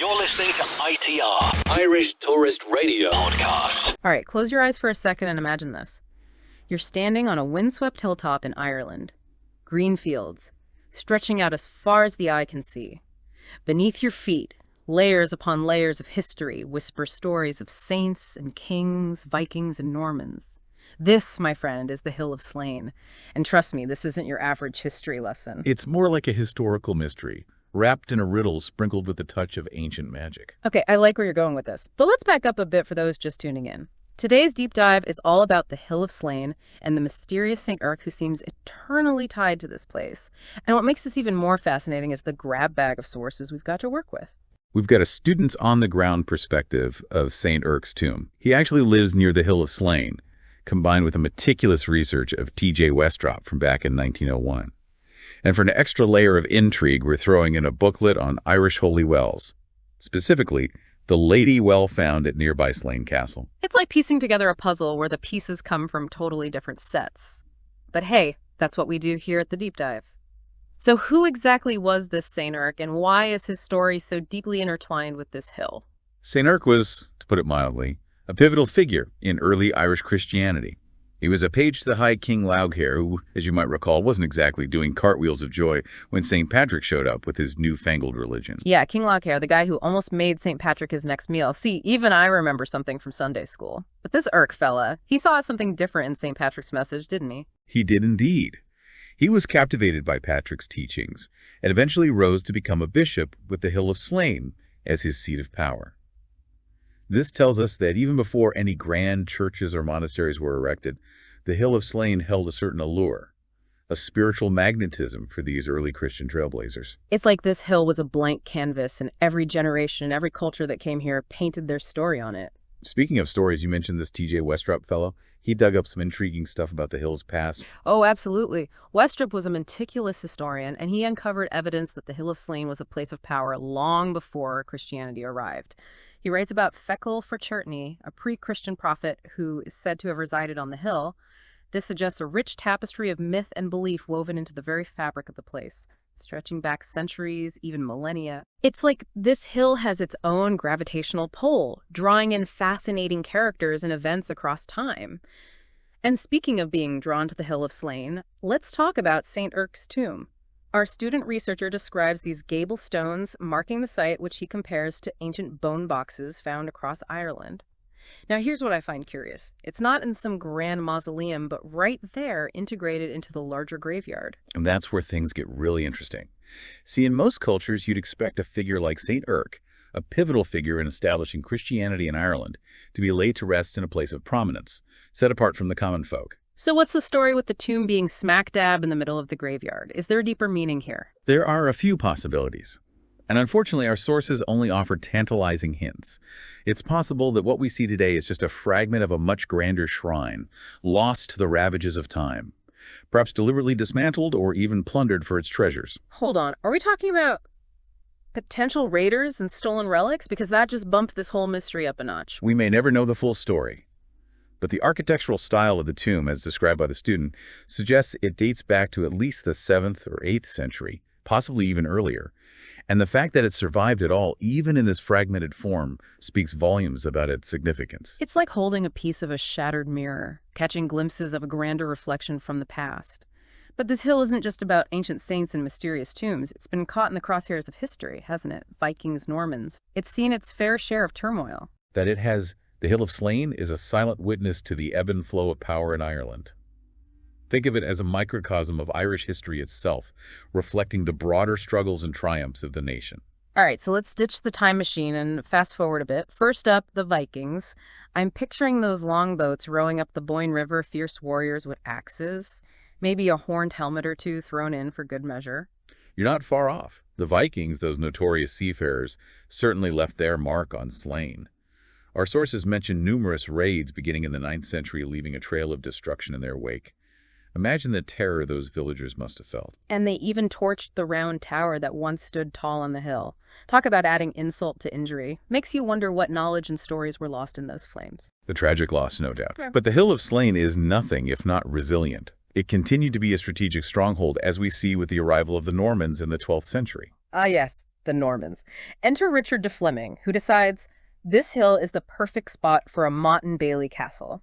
You're listening to ITR, Irish Tourist Radio podcast. All right, close your eyes for a second and imagine this. You're standing on a windswept hilltop in Ireland. Green fields, stretching out as far as the eye can see. Beneath your feet, layers upon layers of history whisper stories of saints and kings, Vikings and Normans. This, my friend, is the Hill of Slane. And trust me, this isn't your average history lesson. It's more like a historical mystery, wrapped in a riddle sprinkled with a touch of ancient magic. Okay, I like where you're going with this, but let's back up a bit for those just tuning in. Today's deep dive is all about the Hill of Slane and the mysterious St. Erc who seems eternally tied to this place. And what makes this even more fascinating is the grab bag of sources we've got to work with. We've got a student's on-the-ground perspective of St. Erc's tomb. He actually lives near the Hill of Slane, combined with a meticulous research of T.J. Westrop from back in 1901. And for an extra layer of intrigue, we're throwing in a booklet on Irish holy wells, specifically the Lady Well found at nearby Slane Castle. It's like piecing together a puzzle where the pieces come from totally different sets. But hey, that's what we do here at the Deep Dive. So who exactly was this St. Erc, and why is his story so deeply intertwined with this hill? St. Erc was, to put it mildly, a pivotal figure in early Irish Christianity. He was a page to the High King Laoghaire, who, as you might recall, wasn't exactly doing cartwheels of joy when St. Patrick showed up with his newfangled religion. Yeah, King Laoghaire, the guy who almost made St. Patrick his next meal. See, even I remember something from Sunday school. But this Erc fella, he saw something different in St. Patrick's message, didn't he? He did indeed. He was captivated by Patrick's teachings and eventually rose to become a bishop with the Hill of Slane as his seat of power. This tells us that even before any grand churches or monasteries were erected, the Hill of Slane held a certain allure, a spiritual magnetism for these early Christian trailblazers. It's like this hill was a blank canvas, and every generation, every culture that came here painted their story on it. Speaking of stories, you mentioned this T.J. Westrop fellow. He dug up some intriguing stuff about the hill's past. Oh, absolutely. Westrop was a meticulous historian, and he uncovered evidence that the Hill of Slane was a place of power long before Christianity arrived. He writes about Fecal Forchertny, a pre-Christian prophet who is said to have resided on the hill. This suggests a rich tapestry of myth and belief woven into the very fabric of the place, stretching back centuries, even millennia. It's like this hill has its own gravitational pull, drawing in fascinating characters and events across time. And speaking of being drawn to the Hill of Slane, let's talk about St. Erc's tomb. Our student researcher describes these gable stones marking the site, which he compares to ancient bone boxes found across Ireland. Now, here's what I find curious. It's not in some grand mausoleum, but right there, integrated into the larger graveyard. And that's where things get really interesting. See, in most cultures, you'd expect a figure like St. Erc, a pivotal figure in establishing Christianity in Ireland, to be laid to rest in a place of prominence, set apart from the common folk. So what's the story with the tomb being smack dab in the middle of the graveyard? Is there a deeper meaning here? There are a few possibilities. And unfortunately, our sources only offer tantalizing hints. It's possible that what we see today is just a fragment of a much grander shrine, lost to the ravages of time, perhaps deliberately dismantled or even plundered for its treasures. Hold on, are we talking about potential raiders and stolen relics? Because that just bumped this whole mystery up a notch. We may never know the full story, but the architectural style of the tomb, as described by the student, suggests it dates back to at least the 7th or 8th century, possibly even earlier. And the fact that it survived at all, even in this fragmented form, speaks volumes about its significance. It's like holding a piece of a shattered mirror, catching glimpses of a grander reflection from the past. But this hill isn't just about ancient saints and mysterious tombs. It's been caught in the crosshairs of history, hasn't it? Vikings, Normans. It's seen its fair share of turmoil. That it has the Hill of Slane is a silent witness to the ebb and flow of power in Ireland. Think of it as a microcosm of Irish history itself, reflecting the broader struggles and triumphs of the nation. All right, so let's ditch the time machine and fast forward a bit. First up, the Vikings. I'm picturing those longboats rowing up the Boyne River, fierce warriors with axes, maybe a horned helmet or two thrown in for good measure. You're not far off. The Vikings, those notorious seafarers, certainly left their mark on Slane. Our sources mention numerous raids beginning in the 9th century, leaving a trail of destruction in their wake. Imagine the terror those villagers must have felt. And they even torched the round tower that once stood tall on the hill. Talk about adding insult to injury. Makes you wonder what knowledge and stories were lost in those flames. The tragic loss, no doubt. Yeah. But the Hill of Slane is nothing if not resilient. It continued to be a strategic stronghold, as we see with the arrival of the Normans in the 12th century. Ah, yes. the Normans. Enter Richard de Fleming, who decides this hill is the perfect spot for a Motte and Bailey castle.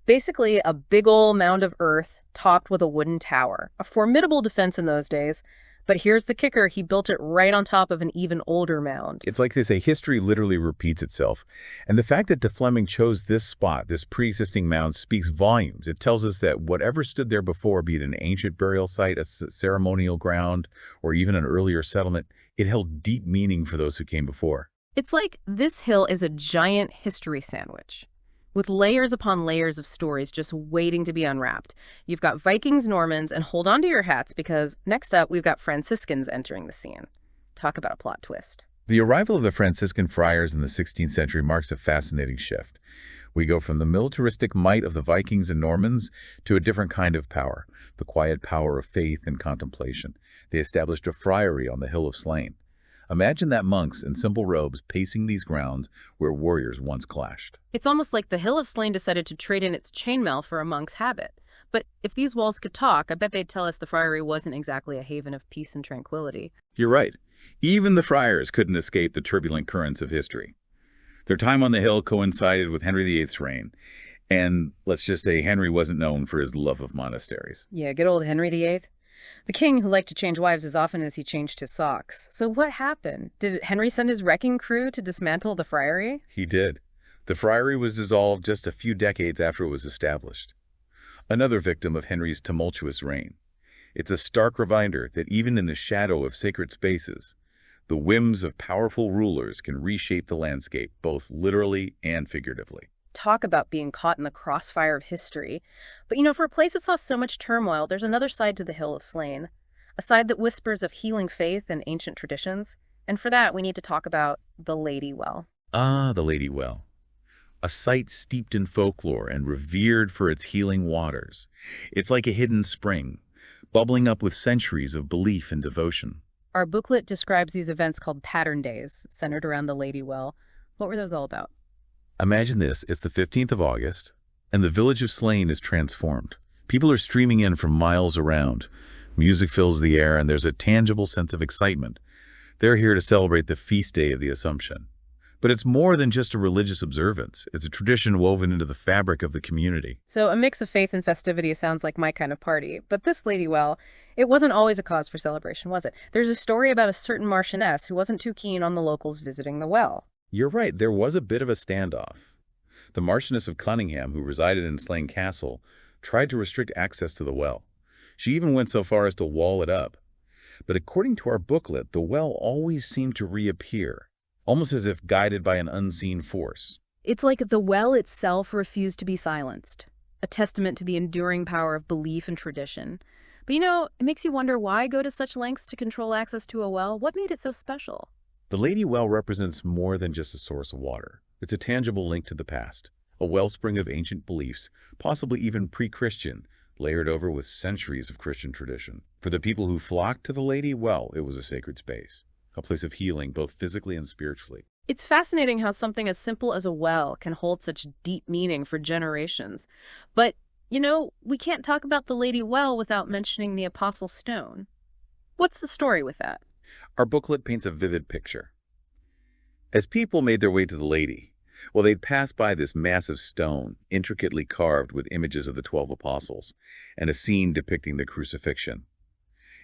Basically, a big ol' mound of earth topped with a wooden tower. A formidable defense in those days. But here's the kicker, he built it right on top of an even older mound. It's like they say, history literally repeats itself. And the fact that de Fleming chose this spot, this pre-existing mound, speaks volumes. It tells us that whatever stood there before, be it an ancient burial site, a ceremonial ground, or even an earlier settlement, it held deep meaning for those who came before. It's like this hill is a giant history sandwich, with layers upon layers of stories just waiting to be unwrapped. You've got Vikings, Normans, and hold on to your hats because next up we've got Franciscans entering the scene. Talk about a plot twist. The arrival of the Franciscan friars in the 16th century marks a fascinating shift. We go from the militaristic might of the Vikings and Normans to a different kind of power, the quiet power of faith and contemplation. They established a friary on the hill of Slane. Imagine that monks in simple robes pacing these grounds where warriors once clashed. It's almost like the Hill of Slane decided to trade in its chainmail for a monk's habit. But if these walls could talk, I bet they'd tell us the friary wasn't exactly a haven of peace and tranquility. You're right. Even the friars couldn't escape the turbulent currents of history. Their time on the hill coincided with Henry VIII's reign, and let's just say Henry wasn't known for his love of monasteries. Yeah, good old Henry VIII. The king who liked to change wives as often as he changed his socks. So what happened? Did Henry send his wrecking crew to dismantle the friary? He did. The friary was dissolved just a few decades after it was established. Another victim of Henry's tumultuous reign. It's a stark reminder that even in the shadow of sacred spaces, the whims of powerful rulers can reshape the landscape, both literally and figuratively. Talk about being caught in the crossfire of history. But for a place that saw so much turmoil, there's another side to the Hill of Slane. A side that whispers of healing faith and ancient traditions. And for that, we need to talk about the Lady Well. Ah, the Lady Well. A site steeped in folklore and revered for its healing waters. It's like a hidden spring, bubbling up with centuries of belief and devotion. Our booklet describes these events called Pattern Days, centered around the Lady Well. What were those all about? Imagine this, it's the 15th of August, and the village of Slane is transformed. People are streaming in from miles around. Music fills the air, and there's a tangible sense of excitement. They're here to celebrate the feast day of the Assumption. But it's more than just a religious observance. It's a tradition woven into the fabric of the community. So a mix of faith and festivity sounds like my kind of party. But this Lady Well, it wasn't always a cause for celebration, was it? There's a story about a certain marchioness who wasn't too keen on the locals visiting the well. You're right, there was a bit of a standoff. The Marchioness of Cunningham, who resided in Slane Castle, tried to restrict access to the well. She even went so far as to wall it up. But according to our booklet, the well always seemed to reappear, almost as if guided by an unseen force. It's like the well itself refused to be silenced, a testament to the enduring power of belief and tradition. But it makes you wonder why go to such lengths to control access to a well? What made it so special? The Lady Well represents more than just a source of water. It's a tangible link to the past, a wellspring of ancient beliefs, possibly even pre-Christian, layered over with centuries of Christian tradition. For the people who flocked to the Lady Well, it was a sacred space, a place of healing both physically and spiritually. It's fascinating how something as simple as a well can hold such deep meaning for generations. But, we can't talk about the Lady Well without mentioning the Apostle Stone. What's the story with that? Our booklet paints a vivid picture. As people made their way to the Lady, they'd pass by this massive stone, intricately carved with images of the 12 apostles, and a scene depicting the crucifixion.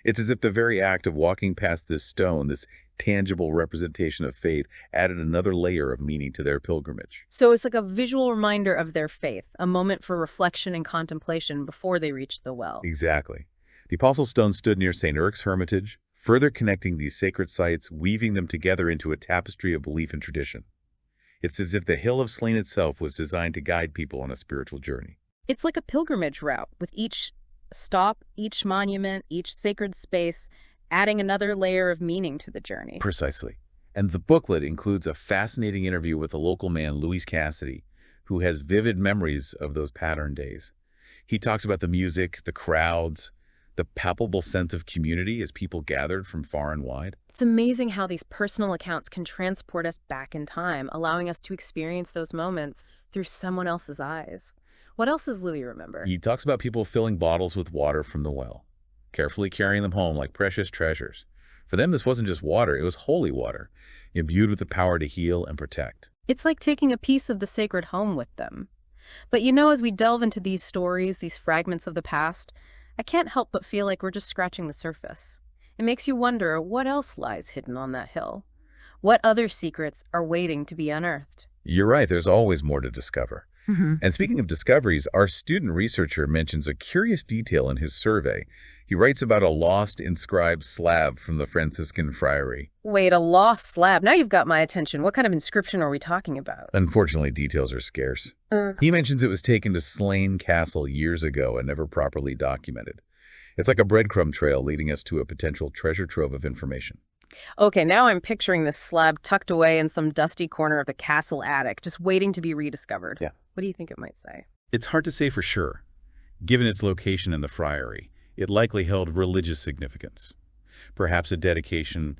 It's as if the very act of walking past this stone, this tangible representation of faith, added another layer of meaning to their pilgrimage. So it's like a visual reminder of their faith, a moment for reflection and contemplation before they reach the well. Exactly. The Apostle Stone stood near St. Eric's Hermitage, further connecting these sacred sites, weaving them together into a tapestry of belief and tradition. It's as if the Hill of Slane itself was designed to guide people on a spiritual journey. It's like a pilgrimage route, with each stop, each monument, each sacred space, adding another layer of meaning to the journey. Precisely. And the booklet includes a fascinating interview with a local man, Louis Cassidy, who has vivid memories of those Pattern Days. He talks about the music, the crowds, the palpable sense of community as people gathered from far and wide. It's amazing how these personal accounts can transport us back in time, allowing us to experience those moments through someone else's eyes. What else does Louis remember? He talks about people filling bottles with water from the well, carefully carrying them home like precious treasures. For them, this wasn't just water, it was holy water, imbued with the power to heal and protect. It's like taking a piece of the sacred home with them. But as we delve into these stories, these fragments of the past, I can't help but feel like we're just scratching the surface. It makes you wonder what else lies hidden on that hill. What other secrets are waiting to be unearthed? You're right, there's always more to discover. And speaking of discoveries, our student researcher mentions a curious detail in his survey. He writes about a lost inscribed slab from the Franciscan friary. Wait, a lost slab? Now you've got my attention. What kind of inscription are we talking about? Unfortunately, details are scarce. He mentions it was taken to Slane Castle years ago and never properly documented. It's like a breadcrumb trail leading us to a potential treasure trove of information. Okay, now I'm picturing this slab tucked away in some dusty corner of the castle attic, just waiting to be rediscovered. Yeah. What do you think it might say? It's hard to say for sure. Given its location in the friary, it likely held religious significance. Perhaps a dedication,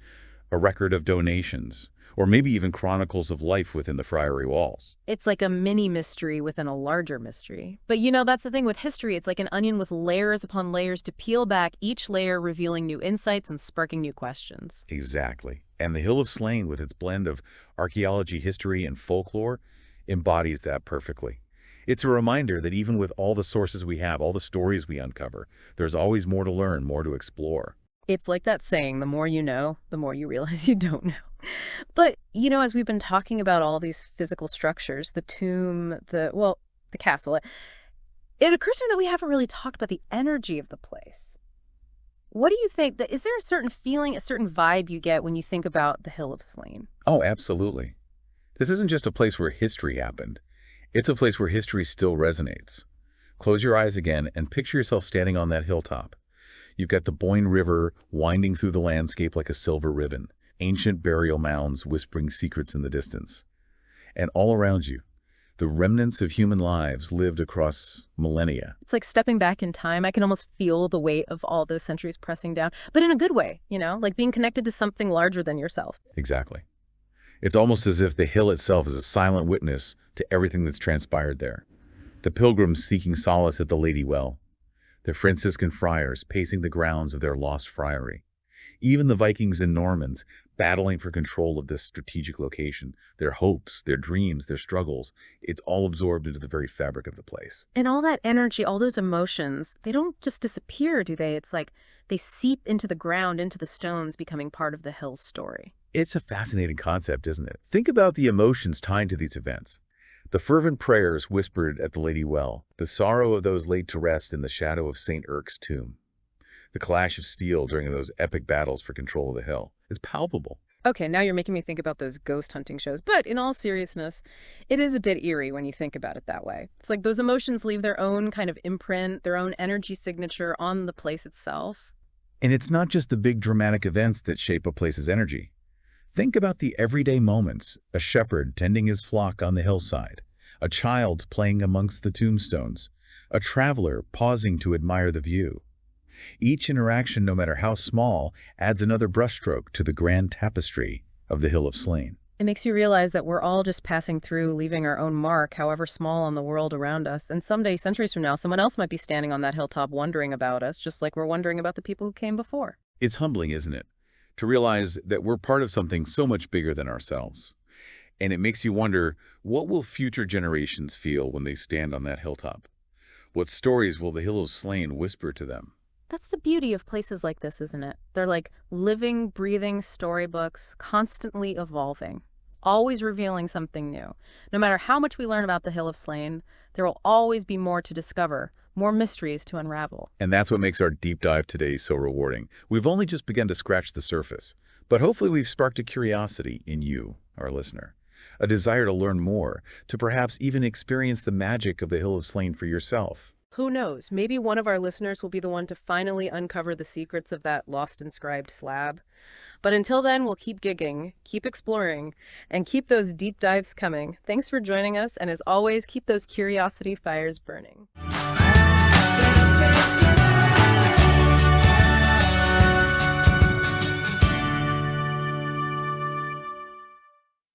a record of donations, or maybe even chronicles of life within the friary walls. It's like a mini mystery within a larger mystery. But that's the thing with history. It's like an onion with layers upon layers to peel back, each layer revealing new insights and sparking new questions. Exactly. And the Hill of Slane, with its blend of archaeology, history, and folklore, embodies that perfectly. It's a reminder that even with all the sources we have, all the stories we uncover, there's always more to learn, more to explore. It's like that saying, the more you know, the more you realize you don't know. But, as we've been talking about all these physical structures, the tomb, the castle, it occurs to me that we haven't really talked about the energy of the place. What do you think? Is there a certain feeling, a certain vibe you get when you think about the Hill of Slane? Oh, absolutely. This isn't just a place where history happened. It's a place where history still resonates. Close your eyes again and picture yourself standing on that hilltop. You've got the Boyne River winding through the landscape like a silver ribbon, ancient burial mounds whispering secrets in the distance. And all around you, the remnants of human lives lived across millennia. It's like stepping back in time. I can almost feel the weight of all those centuries pressing down, but in a good way, like being connected to something larger than yourself. Exactly. It's almost as if the hill itself is a silent witness to everything that's transpired there. The pilgrims seeking solace at the Lady Well, the Franciscan friars pacing the grounds of their lost friary, even the Vikings and Normans battling for control of this strategic location, their hopes, their dreams, their struggles, it's all absorbed into the very fabric of the place. And all that energy, all those emotions, they don't just disappear, do they? It's like they seep into the ground, into the stones, becoming part of the hill's story. It's a fascinating concept, isn't it? Think about the emotions tied to these events. The fervent prayers whispered at the Lady Well, the sorrow of those laid to rest in the shadow of St. Erc's tomb, the clash of steel during those epic battles for control of the hill. It's palpable. Okay, now you're making me think about those ghost hunting shows. But in all seriousness, it is a bit eerie when you think about it that way. It's like those emotions leave their own kind of imprint, their own energy signature on the place itself. And it's not just the big dramatic events that shape a place's energy. Think about the everyday moments, a shepherd tending his flock on the hillside, a child playing amongst the tombstones, a traveler pausing to admire the view. Each interaction, no matter how small, adds another brushstroke to the grand tapestry of the Hill of Slane. It makes you realize that we're all just passing through, leaving our own mark, however small, on the world around us. And someday, centuries from now, someone else might be standing on that hilltop wondering about us, just like we're wondering about the people who came before. It's humbling, isn't it? To realize that we're part of something so much bigger than ourselves. And it makes you wonder, what will future generations feel when they stand on that hilltop? What stories will the Hill of Slane whisper to them? That's the beauty of places like this, isn't it? They're like living, breathing storybooks, constantly evolving, always revealing something new. No matter how much we learn about the Hill of Slane, there will always be more to discover, more mysteries to unravel. And that's what makes our deep dive today so rewarding. We've only just begun to scratch the surface, but hopefully we've sparked a curiosity in you, our listener, a desire to learn more, to perhaps even experience the magic of the Hill of Slane for yourself. Who knows? Maybe one of our listeners will be the one to finally uncover the secrets of that lost inscribed slab. But until then, we'll keep digging, keep exploring, and keep those deep dives coming. Thanks for joining us, and as always, keep those curiosity fires burning.